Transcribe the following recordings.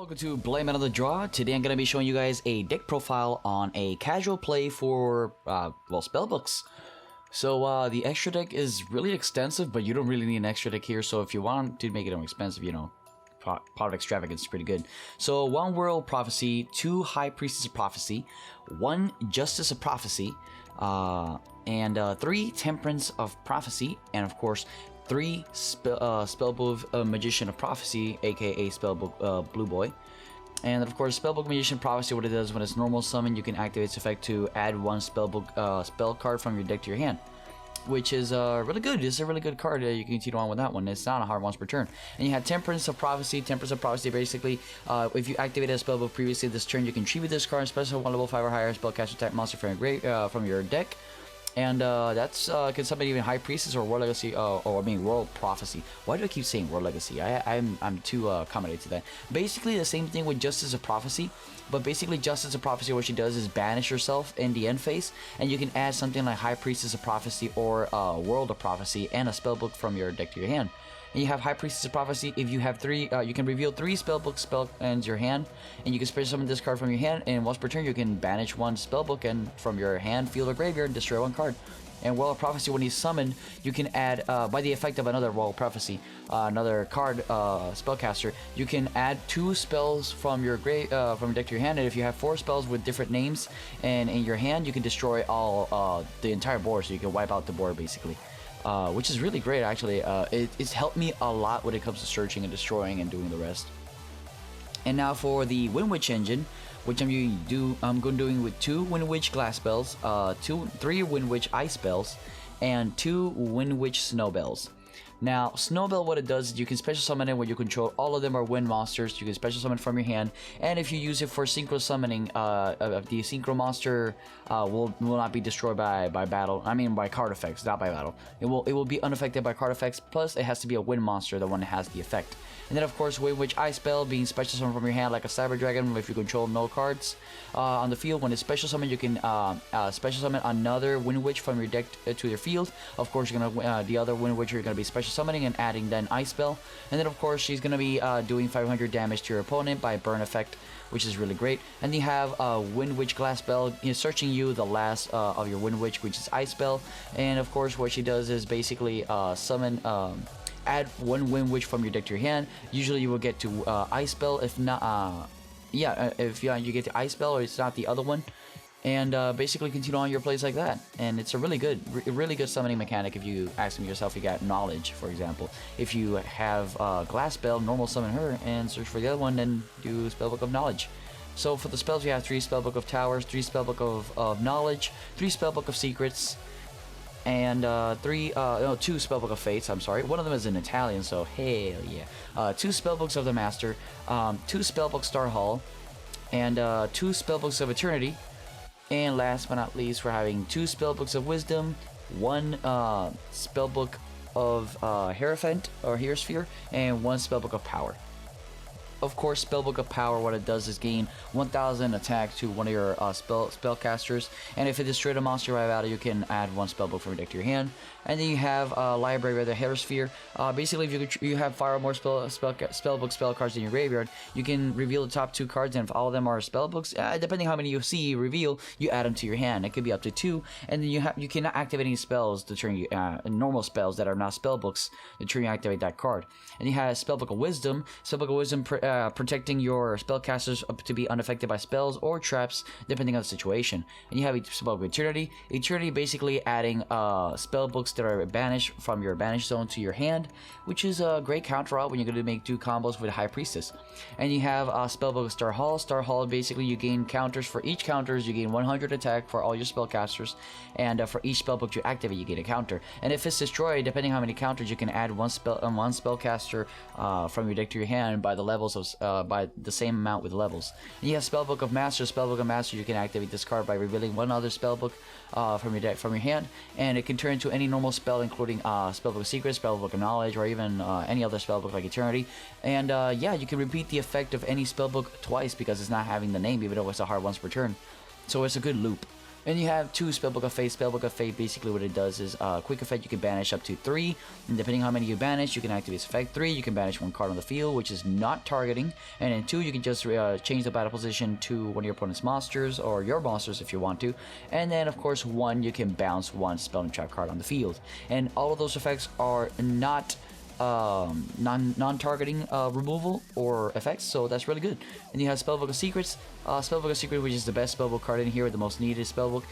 Welcome to Blame It on the Draw. Today I'm going to be showing you guys a deck profile on a casual play for, spellbooks. So the extra deck is really extensive, but you don't really need an extra deck here. So if you want to make it more expensive, you know, Pot of Extravagance is pretty good. So 1 World Prophecy, 2 High Priestess of Prophecy, 1 Justice of Prophecy, and 3 Temperance of Prophecy, and of course 3 Spellbook Magician of Prophecy, aka Spellbook Blue Boy. And of course, Spellbook Magician Prophecy, what it does when it's normal summon, you can activate its effect to add 1 Spellbook spell card from your deck to your hand, which is really good. It's a really good card. You can continue on with that one. It's not a hard once per turn. And you have Temperance of Prophecy. Temperance of Prophecy, basically, if you activated a Spellbook previously this turn, you can tribute this card, special 1 level 5 or higher spellcaster type monster from your deck. And that's can summon even High Priestess or World Legacy, World Prophecy. Why do I keep saying World Legacy? I'm too accommodated to that. Basically, the same thing with Justice of Prophecy, but basically Justice of Prophecy, what she does is banish herself in the end phase, and you can add something like High Priestess of Prophecy or World of Prophecy and a Spellbook from your deck to your hand. And you have High Priestess of Prophecy. If you have 3, you can reveal 3 Spellbook spell ends your hand, and you can special summon this card from your hand, and once per turn you can banish 1 Spellbook and from your hand, field, or graveyard, and destroy 1 card. And World of Prophecy, when he's summoned, you can add, by the effect of another World of Prophecy, another card, spellcaster, you can add 2 spells from your deck to your hand, and if you have 4 spells with different names and in your hand, you can destroy all the entire board, so you can wipe out the board, basically. Which is really great, actually. It's helped me a lot when it comes to searching and destroying and doing the rest. And now for the Wind Witch engine, which I'm doing with 2 Wind Witch glass spells, 3 Wind Witch ice spells, and 2 Wind Witch snow bells. Now, Snowbell, what it does is you can special summon it when you control all of them are wind monsters. You can special summon from your hand, and if you use it for synchro summoning, the synchro monster will not be destroyed by battle. I mean by card effects, not by battle. It will be unaffected by card effects. Plus, it has to be a wind monster, the one that has the effect. And then, of course, Wind Witch Ice Spell, being special summoned from your hand like a Cyber Dragon if you control no cards on the field. When it's special summoned, you can special summon another Wind Witch from your deck to your field. Of course, you're gonna the other Wind Witch you're gonna be special summoning and adding then Ice Spell. And then, of course, she's gonna be doing 500 damage to your opponent by burn effect, which is really great. And you have Wind Witch Glass Spell, searching you the last of your Wind Witch, which is Ice Spell. And of course, what she does is basically summon. Add 1 Wind Witch from your deck to your hand. Usually you will get to Ice Spell. If not, if you get to Ice Spell or it's not the other one. And basically continue on your plays like that. And it's a really good summoning mechanic if you ask yourself, you got Knowledge, for example. If you have Glass Spell, normal summon her and search for the other one, then do Spellbook of Knowledge. So for the spells, we have 3 Spellbook of Towers, 3 Spellbook of Knowledge, 3 Spellbook of Secrets, and 2 Spellbook of Fates, I'm sorry. One of them is in Italian, so hell yeah. 2 Spellbooks of the Master, 2 Spellbook Star Hall, and 2 Spellbooks of Eternity. And last but not least, we're having 2 Spellbooks of Wisdom, 1 Spellbook of Hierophant, or Hierosphere, and 1 Spellbook of Power. Of course, Spellbook of Power, what it does is gain 1000 attack to one of your spellcasters, and if it destroyed a monster by battle, you can add 1 Spellbook from your deck to your hand. And then you have Library of the Hierosphere. Basically, if you have 5 or more Spellbook spell cards in your graveyard, you can reveal the top 2 cards, and if all of them are Spellbooks, depending how many you see reveal, you add them to your hand. It could be up to 2, and then you cannot activate any spells to turn you normal spells that are not Spellbooks to turn you activate that card. And you have Spellbook of Wisdom. Spellbook of Wisdom protecting your spellcasters to be unaffected by spells or traps, depending on the situation. And you have Spellbook of Eternity. Eternity basically adding spellbooks that are banished from your banish zone to your hand, which is a great counter out when you're going to make 2 combos with High Priestess. And you have Spellbook of Star Hall. Star Hall, basically you gain counters. For each counters, you gain 100 attack for all your spellcasters, and for each spellbook you activate, you get a counter. And if it's destroyed, depending on how many counters, you can add 1 spellcaster from your deck to your hand by the levels of by the same amount with levels. And you have Spellbook of Master. Spellbook of Master, you can activate this card by revealing 1 other spellbook from your deck, from your hand, and it can turn into any normal spell, including Spellbook of Secrets, Spellbook of Knowledge, or even any other spellbook like Eternity. And yeah, you can repeat the effect of any spellbook twice because it's not having the name, even though it's a hard once per turn. So it's a good loop. And you have 2 Spellbook of Fate. Spellbook of Fate, basically what it does is, quick effect, you can banish up to 3. And depending on how many you banish, you can activate this effect. 3, you can banish 1 card on the field, which is not targeting. And then 2, you can just change the battle position to one of your opponent's monsters, or your monsters if you want to. And then, of course, 1, you can bounce 1 spell and trap card on the field. And all of those effects are not non-targeting removal or effects, so that's really good. And you have Spellbook of Secrets. Spellbook of Secret, which is the best spellbook card in here, the most needed spellbook.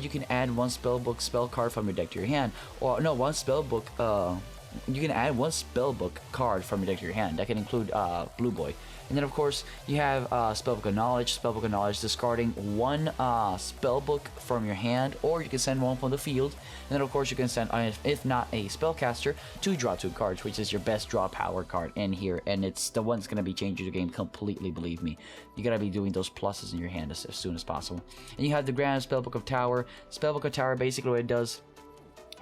You can add 1 spellbook spell card from your deck to your hand, or no, 1 spellbook. You can add 1 spellbook card from your deck to your hand. That can include Blue Boy. And then, of course, you have Spellbook of Knowledge. Spellbook of Knowledge, discarding 1 spellbook from your hand, or you can send 1 from the field. And then, of course, you can send, if not a spellcaster, to draw 2 cards, which is your best draw power card in here. And it's the one that's going to be changing the game completely, believe me. You got to be doing those pluses in your hand as soon as possible. And you have the Grand Spellbook of Tower. Spellbook of Tower, basically what it does,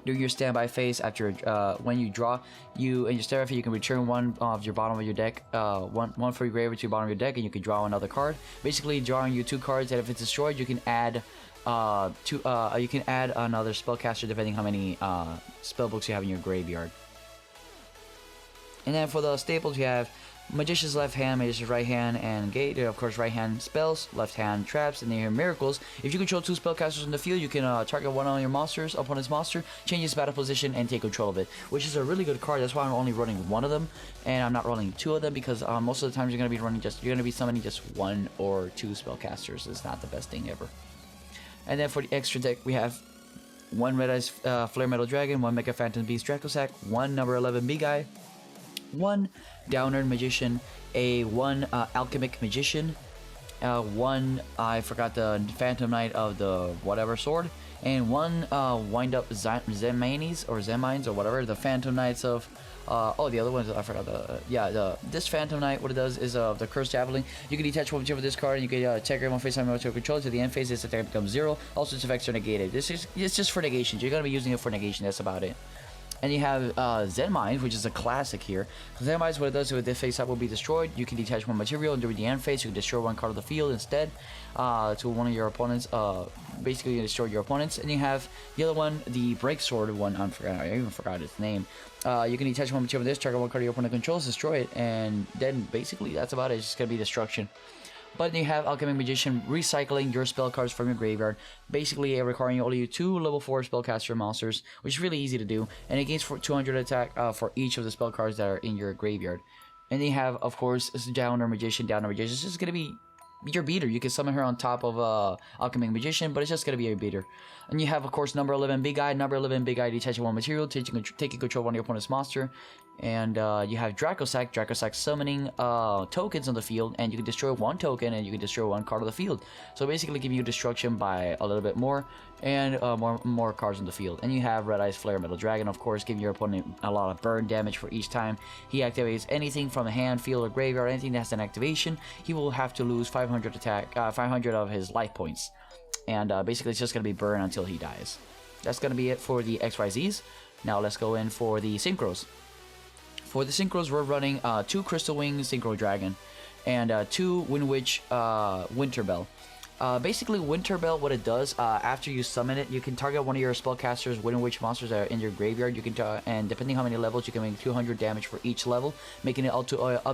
during your standby phase, after when you draw, you in your standby phase, you can return 1 of your bottom of your deck, one for your graveyard to your bottom of your deck, and you can draw another card. Basically, drawing you 2 cards, and if it's destroyed, you can add you can add another spellcaster depending how many spellbooks you have in your graveyard. And then for the staples, you have Magician's left hand, Magician's right hand, and Gate. Of course, right hand spells, left hand traps, and then you have miracles. If you control 2 spellcasters in the field, you can target 1 on your monsters, opponent's monster, change its battle position, and take control of it, which is a really good card. That's why I'm only running 1 of them, and I'm not running 2 of them, because most of the times you're gonna be summoning just 1 or 2 spellcasters. It's not the best thing ever. And then for the extra deck, we have 1 Red Eyes Flare Metal Dragon, 1 Mega Phantom Beast Dracosack, 1 number 11 Big Eye, 1 Downer Magician, 1 Alchemic Magician, 1 I forgot the Phantom Knight of the whatever sword, and 1 Wind Up Zemines or Zemines or whatever, the Phantom Knights of the other ones I forgot this Phantom Knight. What it does is the Cursed Javelin. You can detach 1 of this card, and you can attack one face time to control to the end phase. Its attack becomes 0. Also, its effects are negated. It's just for negations. You're gonna be using it for negation. That's about it. And you have Zen Mines, which is a classic here. Zen Mines, what it does with this face up will be destroyed. You can detach 1 material, and during the end phase, you can destroy 1 card of the field instead to one of your opponents. Basically, you destroy your opponents. And you have the other one, the Break Sword one. I even forgot its name. You can detach 1 material of this, target 1 card your opponent controls, destroy it, and then basically that's about it. It's just gonna be destruction. But you have Alchemic Magician, recycling your spell cards from your graveyard, basically requiring only 2 level 4 spellcaster monsters, which is really easy to do, and it gains for 200 attack for each of the spell cards that are in your graveyard. And then you have, of course, Downer Magician. Downer Magician is just gonna be your beater. You can summon her on top of Alchemic Magician, but it's just gonna be a beater. And you have, of course, number 11 Big Eye. Number 11 Big Eye, detaching 1 material, taking control of 1 of your opponent's monster. And you have Dracosack. Dracosack summoning tokens on the field, and you can destroy 1 token, and you can destroy 1 card on the field. So basically, giving you destruction by a little bit more, and more cards on the field. And you have Red Eyes Flare Metal Dragon, of course, giving your opponent a lot of burn damage for each time he activates anything from the hand, field, or graveyard. Anything that has an activation, he will have to lose 500 attack, 500 of his life points. And basically, it's just gonna be burn until he dies. That's gonna be it for the XYZs. Now let's go in for the Synchros. For the Synchros, we're running 2 Crystal Wing Synchro Dragon and 2 Wind Witch Winter Bell. Basically, Winter Bell, what it does, after you summon it, you can target 1 of your spellcasters, Wind Witch monsters that are in your graveyard. You can, and depending how many levels, you can make 200 damage for each level, making it up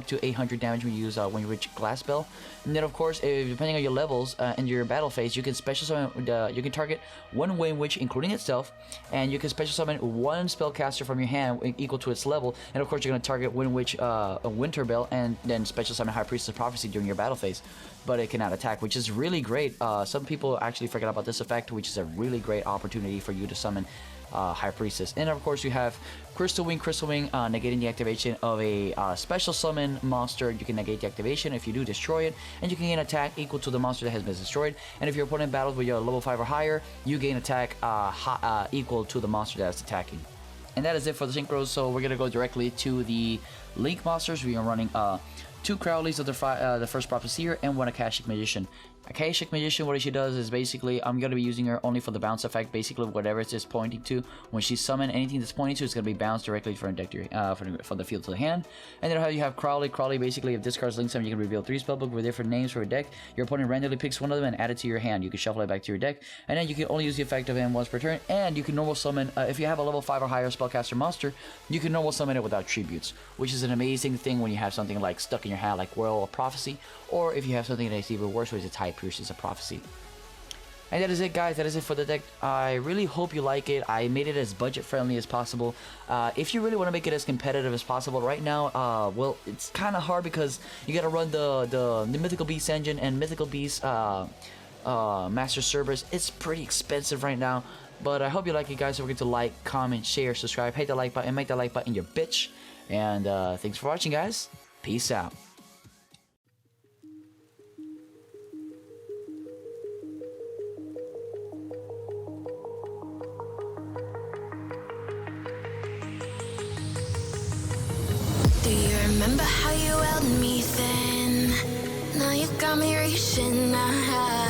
to 800 damage when you use Wind Witch Glass Bell. And then, of course, depending on your levels in your battle phase, you can special summon. You can target 1 Wind Witch, including itself, and you can special summon 1 spellcaster from your hand equal to its level. And of course, you're going to target Wind Witch Winter Bell, and then special summon High Priestess Prophecy during your battle phase. But it cannot attack, which is really great. Some people actually forget about this effect, which is a really great opportunity for you to summon High Priestess. And of course, you have Crystal Wing, negating the activation of a special summon monster. You can negate the activation if you do destroy it, and you can gain attack equal to the monster that has been destroyed. And if your opponent battles with your level 5 or higher, you gain attack equal to the monster that's attacking. And that is it for the Synchros, so we're going to go directly to the Link monsters. We are running 2 Crowleys of the first Prophecyr and 1 Akashic Magician. Akashic Magician, what she does is basically, I'm going to be using her only for the bounce effect. Basically, whatever it's just pointing to, when she summon anything that's pointing to, it's going to be bounced directly from the field to the hand. And then you have Crowley. Crowley, basically, if discards link summon, you can reveal 3 spellbook with different names for a deck. Your opponent randomly picks one of them and add it to your hand. You can shuffle it back to your deck, and then you can only use the effect of him once per turn. And you can normal summon, if you have a level 5 or higher spellcaster monster, you can normal summon it without tributes, which is an amazing thing when you have something like stuck in your hand, like Whirl or Prophecy, or if you have something that's even worse, which is Tide Pierces a Prophecy. And that is it, guys. That is it for the deck. I really hope you like it. I made it as budget friendly as possible. If you really want to make it as competitive as possible right now, well, it's kind of hard because you got to run the Mythical Beast engine, and Mythical Beast Master Cerberus. It's pretty expensive right now. But I hope you like it, guys. Don't forget to like, comment, share, subscribe, hit the like button, and make that like button your bitch. And thanks for watching, guys. Peace out. Do you remember how you held me then? Now you got me reaching out.